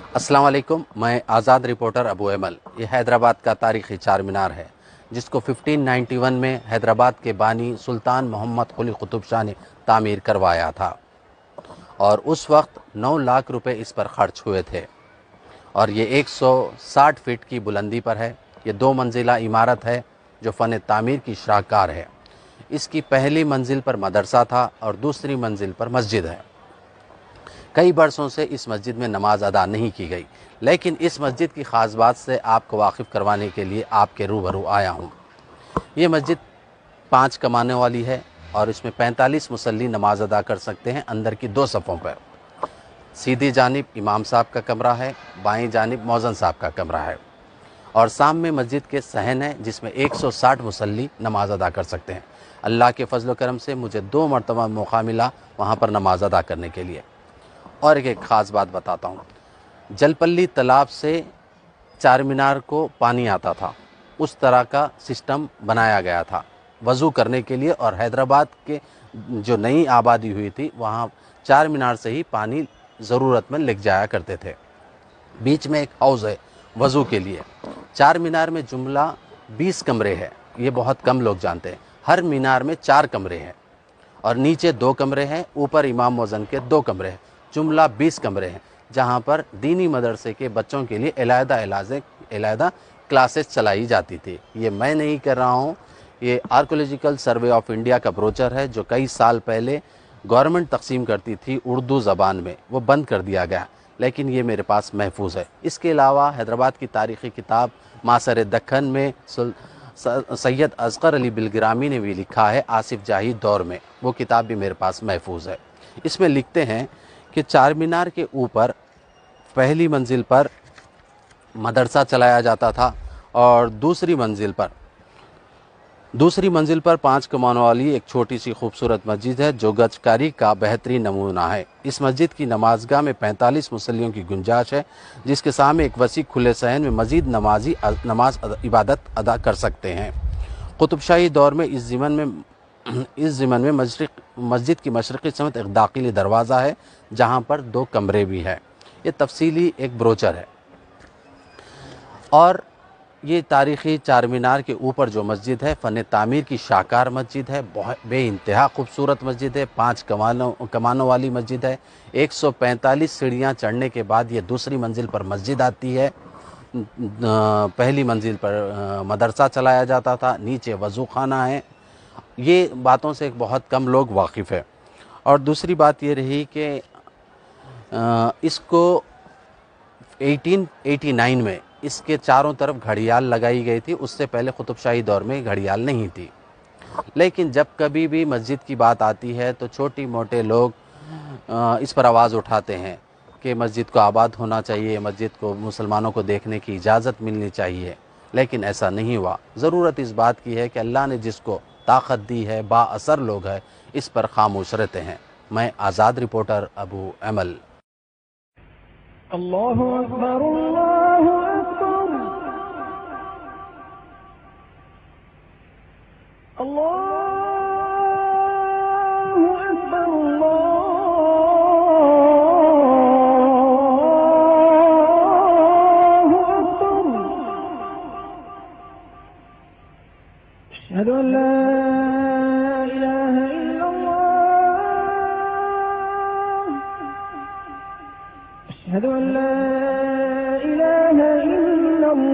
अस्सलाम वालेकुम। मैं आज़ाद रिपोर्टर अबू एमल। ये हैदराबाद का तारीख़ी चार मीनार है जिसको 1591 में हैदराबाद के बानी सुल्तान मोहम्मद कुली कुतुब शाह ने तामीर करवाया था और उस वक्त 9 लाख रुपए इस पर खर्च हुए थे। और ये 160 फीट की बुलंदी पर है। ये 2 मंजिला इमारत है जो फ़न तामीर की शाहकार है। इसकी पहली मंजिल पर मदरसा था और दूसरी मंजिल पर मस्जिद है। कई बरसों से इस मस्जिद में नमाज अदा नहीं की गई, लेकिन इस मस्जिद की ख़ास बात से आपको वाकिफ़ करवाने के लिए आपके रूबरू आया हूँ। ये मस्जिद 5 कमाने वाली है और इसमें 45 मुसल्ली नमाज अदा कर सकते हैं अंदर की 2 सफ़ों पर। सीधी जानिब इमाम साहब का कमरा है, बाईं जानिब मौज़न साहब का कमरा है और सामने मस्जिद के सहन है जिसमें 160 मुसल्ली नमाज अदा कर सकते हैं। अल्लाह के फजल करम से मुझे 2 मरतबा मौका मिला वहाँ पर नमाज अदा करने के लिए। और एक ख़ास बात बताता हूँ, जलपल्ली तालाब से चार मीनार को पानी आता था, उस तरह का सिस्टम बनाया गया था वज़ू करने के लिए। और हैदराबाद के जो नई आबादी हुई थी वहाँ चार मीनार से ही पानी ज़रूरत में लेके जाया करते थे। बीच में एक हाउस है वज़ू के लिए। चार मीनार में जुमला 20 कमरे हैं, ये बहुत कम लोग जानते हैं। हर मीनार में 4 कमरे हैं और नीचे 2 कमरे हैं, ऊपर इमाम मौज़न के 2 कमरे हैं। जुमला 20 कमरे हैं जहाँ पर दीनी मदरसे के बच्चों के लिए अलहदा क्लासेस चलाई जाती थी। ये मैं नहीं कर रहा हूँ, ये आर्कोलॉजिकल सर्वे ऑफ इंडिया का ब्रोचर है जो कई साल पहले गवर्नमेंट तकसीम करती थी उर्दू ज़बान में, वो बंद कर दिया गया, लेकिन ये मेरे पास महफूज है। इसके अलावा हैदराबाद की तारीख़ी किताब मासर दक्खन में सैयद असगर अली बिलग्रामी ने भी लिखा है आसिफ जाही दौर में, वो किताब भी मेरे पास महफूज है। इसमें लिखते हैं कि चार मीनार के ऊपर पहली मंजिल पर मदरसा चलाया जाता था और दूसरी मंजिल पर 5 कमानों वाली एक छोटी सी खूबसूरत मस्जिद है जो गजकारी का बेहतरीन नमूना है। इस मस्जिद की नमाजगाह में 45 मुसल्लियों की गुंजाइश है जिसके सामने एक वसी खुले सहन में मजीद नमाज इबादत अदा कर सकते हैं। कुतुब शाही दौर में इस ज़िमन में मस्जिद की मशरक़ी समेत एक दाखिली दरवाज़ा है जहाँ पर 2 कमरे भी हैं। ये तफसीली एक ब्रोचर है। और ये तारीख़ी चार मीनार के ऊपर जो मस्जिद है फ़न तामीर की शाहकार मस्जिद है, बहुत बेइंतहा खूबसूरत मस्जिद है। 5 कमानों वाली मस्जिद है। 145 सीढ़ियाँ चढ़ने के बाद ये दूसरी मंजिल पर मस्जिद आती है। पहली मंजिल पर मदरसा चलाया जाता था, नीचे वज़ू खाना है। ये बातों से बहुत कम लोग वाकिफ़ है। और दूसरी बात ये रही कि इसको 1889 में इसके चारों तरफ घड़ियाल लगाई गई थी। उससे पहले कुतुब शाही दौर में घड़ियाल नहीं थी। लेकिन जब कभी भी मस्जिद की बात आती है तो छोटी मोटे लोग इस पर आवाज़ उठाते हैं कि मस्जिद को आबाद होना चाहिए, मस्जिद को मुसलमानों को देखने की इजाज़त मिलनी चाहिए, लेकिन ऐसा नहीं हुआ। ज़रूरत इस बात की है कि अल्लाह ने जिसको ताकत दी है, बाअसर लोग हैं, इस पर खामोश रहते हैं। मैं आज़ाद रिपोर्टर अबू अमल। अल्लाहु अकबर, अल्लाहु अकबर, अल्लाहु अकबर, अल्लाहु अकबर। अशहदु अन ला इलाहा इल्लल्लाह, अशहदु अन ला इलाहा इल्लल्लाह,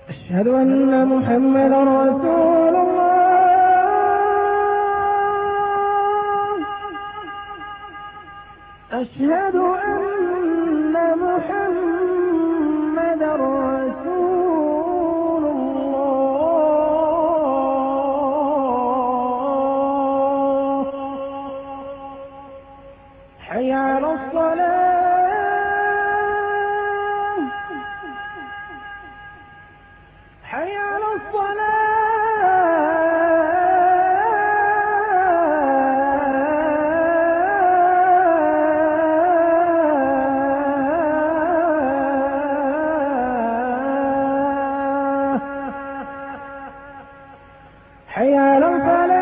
अशहदु अन्न मुहम्मदन रसूलुल्लाह, अशहदु अन्न मुहम्मदन रसूलुल्लाह। حي على الصلاة، حي على الصلاة. فلا